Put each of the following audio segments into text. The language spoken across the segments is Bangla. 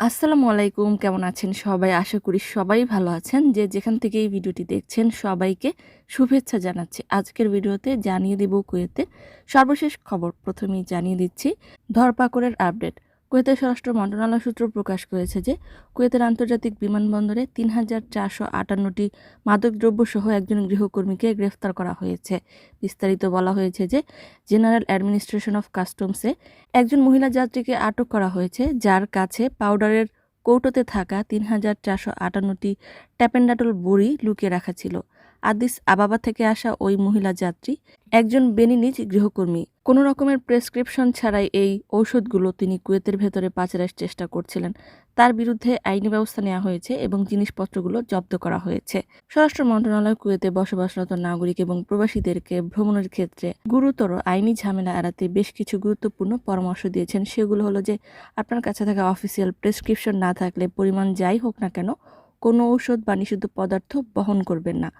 আসসালামু আলাইকুম, কেমন আছেন সবাই? আশা করি সবাই ভালো আছেন। যে যেখান থেকে এই ভিডিওটি দেখছেন সবাইকে শুভেচ্ছা জানাচ্ছি। আজকের ভিডিওতে জানিয়ে দিব কুয়েতের সর্বশেষ খবর। প্রথমেই জানিয়ে দিচ্ছি ধরপাকড়ের আপডেট। কুয়েতের স্বরাষ্ট্র মন্ত্রণালয় সূত্র প্রকাশ করেছে যে কুয়েতের আন্তর্জাতিক বিমানবন্দরে ৩,৪৫৮টি মাদকদ্রব্য সহ একজন গৃহকর্মীকে গ্রেফতার করা হয়েছে। বিস্তারিত বলা হয়েছে যে জেনারেল অ্যাডমিনিস্ট্রেশন অফ কাস্টমসে একজন মহিলা যাত্রীকে আটক করা হয়েছে, যার কাছে পাউডারের কৌটোতে থাকা ৩,৪৫৮টি ট্যাপেন্ডাটল বড়ি লুকিয়ে রাখা ছিল। আদিস আবাবা থেকে আসা ওই মহিলা যাত্রী একজন বেনিনিজ গৃহকর্মী। কোনো রকমের প্রেসক্রিপশন ছাড়াই এই ঔষধগুলো তিনি কুয়েতের ভেতরে পাচারের চেষ্টা করছিলেন। তার বিরুদ্ধে আইনি ব্যবস্থা নেওয়া হয়েছে এবং জিনিসপত্রগুলো জব্দ করা হয়েছে। স্বরাষ্ট্র মন্ত্রণালয় কুয়েতে বসবাসরত নাগরিক এবং প্রবাসীদেরকে ভ্রমণের ক্ষেত্রে গুরুতর আইনি ঝামেলা এড়াতে বেশ কিছু গুরুত্বপূর্ণ পরামর্শ দিয়েছেন। সেগুলো হলো যে আপনার কাছে থাকা অফিসিয়াল প্রেসক্রিপশন না থাকলে পরিমাণ যাই হোক না কেন কোনো ঔষধ বা নিষিদ্ধ পদার্থ বহন করবেন না।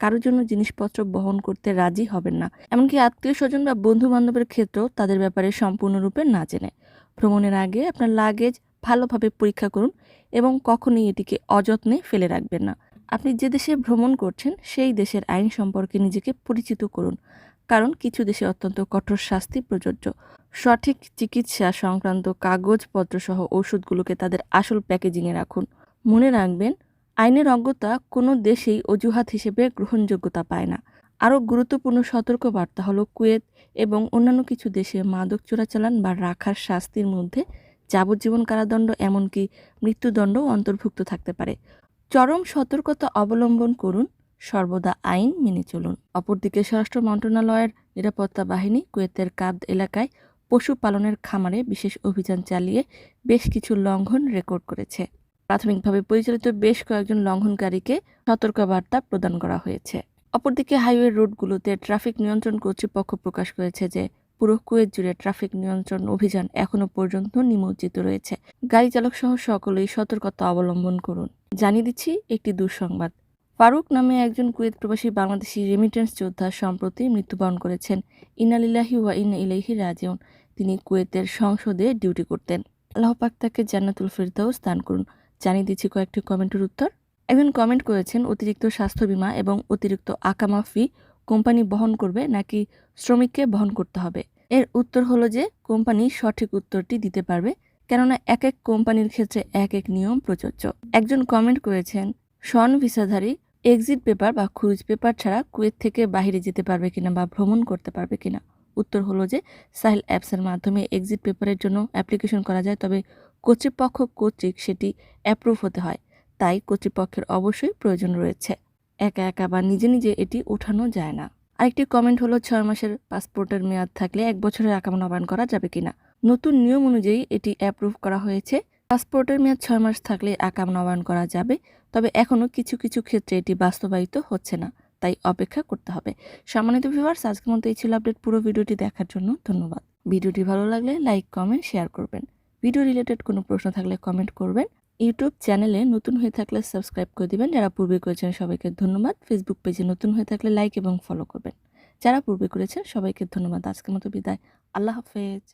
কারোর জন্য জিনিসপত্র বহন করতে রাজি হবেন না, এমনকি আত্মীয় স্বজন বা বন্ধু বান্ধবের ক্ষেত্রেও তাদের ব্যাপারে সম্পূর্ণরূপে না জেনে। ভ্রমণের আগে আপনার লাগেজ ভালোভাবে পরীক্ষা করুন এবং কখনোই এটিকে অযত্নে ফেলে রাখবেন না। আপনি যে দেশে ভ্রমণ করছেন সেই দেশের আইন সম্পর্কে নিজেকে পরিচিত করুন, কারণ কিছু দেশে অত্যন্ত কঠোর শাস্তি প্রযোজ্য। সঠিক চিকিৎসা সংক্রান্ত কাগজপত্র সহ ওষুধগুলোকে তাদের আসল প্যাকেজিংয়ে রাখুন। মনে রাখবেন, আইনের অজ্ঞতা কোনো দেশেই অজুহাত হিসেবে গ্রহণযোগ্যতা পায় না। আরও গুরুত্বপূর্ণ সতর্কবার্তা হলো কুয়েত এবং অন্যান্য কিছু দেশে মাদক চোরাচালান বা রাখার শাস্তির মধ্যে যাবজ্জীবন কারাদণ্ড এমনকি মৃত্যুদণ্ডও অন্তর্ভুক্ত থাকতে পারে। চরম সতর্কতা অবলম্বন করুন, সর্বদা আইন মেনে চলুন। অপরদিকে স্বরাষ্ট্র মন্ত্রণালয়ের নিরাপত্তা বাহিনী কুয়েতের কাবদ এলাকায় পশুপালনের খামারে বিশেষ অভিযান চালিয়ে বেশ কিছু লঙ্ঘন রেকর্ড করেছে। প্রাথমিকভাবে পরিচালিত বেশ কয়েকজন লঙ্ঘনকারীকে সতর্কবার্তা প্রদান করা হয়েছে। অপরদিকে হাইওয়ে রোডগুলোতে ট্রাফিক নিয়ন্ত্রণ কর্তৃপক্ষ প্রকাশ করেছে যে পুরো কুয়েত জুড়ে ট্রাফিক নিয়ন্ত্রণ অভিযান এখনো পর্যন্ত নিমজ্জিত রয়েছে। গাড়ি চালক সহ সকলেই সতর্কতা অবলম্বন করুন। জানিয়ে দিচ্ছি একটি দুঃসংবাদ। ফারুক নামে একজন কুয়েত প্রবাসী বাংলাদেশি রেমিটেন্স যোদ্ধা সম্প্রতি মৃত্যুবরণ করেছেন। ইন্না লিল্লাহি ওয়া ইন্না ইলাইহি রাজিউন। তিনি কুয়েতের সংসদে ডিউটি করতেন। আল্লাহ পাক তাকে জান্নাতুল ফিরদাউস দান করুন। জানিয়ে দিচ্ছি কয়েকটি কমেন্টের উত্তর। একজন কমেন্ট করেছেন, অতিরিক্ত স্বাস্থ্য বীমা এবং অতিরিক্ত আকামা ফি কোম্পানি বহন করবে নাকি শ্রমিককে বহন করতে হবে? এর উত্তর হলো যে কোম্পানি সঠিক উত্তরটি দিতে পারবে, কেননা এক এক কোম্পানির ক্ষেত্রে এক এক নিয়ম প্রযোজ্য। একজন কমেন্ট করেছেন, শন ভিসাধারী এক্সিট পেপার বা ক্রুজ পেপার ছাড়া কুয়েত থেকে বাইরে যেতে পারবে কিনা বা ভ্রমণ করতে পারবে কিনা? উত্তর হলো যে সাহিল অ্যাপসের মাধ্যমে এক্সিট পেপারের জন্য অ্যাপ্লিকেশন করা যায়, তবে কর্তৃপক্ষ কর্তৃক সেটি অ্যাপ্রুভ হতে হয়। তাই কর্তৃপক্ষের অবশ্যই প্রয়োজন রয়েছে। একা একা বা নিজে নিজে এটি ওঠানো যায় না। আরেকটি কমেন্ট হলো, 6 মাসের পাসপোর্টের মেয়াদ থাকলে 1 বছরের আকামা নবায়ন করা যাবে কিনা? নতুন নিয়ম অনুযায়ী এটি অ্যাপ্রুভ করা হয়েছে। পাসপোর্টের মেয়াদ 6 মাস থাকলে আকামা নবায়ন করা যাবে, তবে এখনও কিছু কিছু ক্ষেত্রে এটি বাস্তবায়িত হচ্ছে না, তাই অপেক্ষা করতে হবে। সম্মানিত ভিউয়ার্স, আজকের মতো এই ছিল আপডেট। পুরো ভিডিওটি দেখার জন্য ধন্যবাদ। ভিডিওটি ভালো লাগলে লাইক, কমেন্ট, শেয়ার করবেন। ভিডিও রিলেটেড কোনো প্রশ্ন থাকলে কমেন্ট করবেন। ইউটিউব চ্যানেলে নতুন হয়ে থাকলে সাবস্ক্রাইব করে দিবেন। যারা পূর্বে করেছেন সবাইকে ধন্যবাদ। ফেসবুক পেজে নতুন হয়ে থাকলে লাইক এবং ফলো করবেন। যারা পূর্বে করেছেন সবাইকে ধন্যবাদ। আজকের মতো বিদায়। আল্লাহ হাফেজ।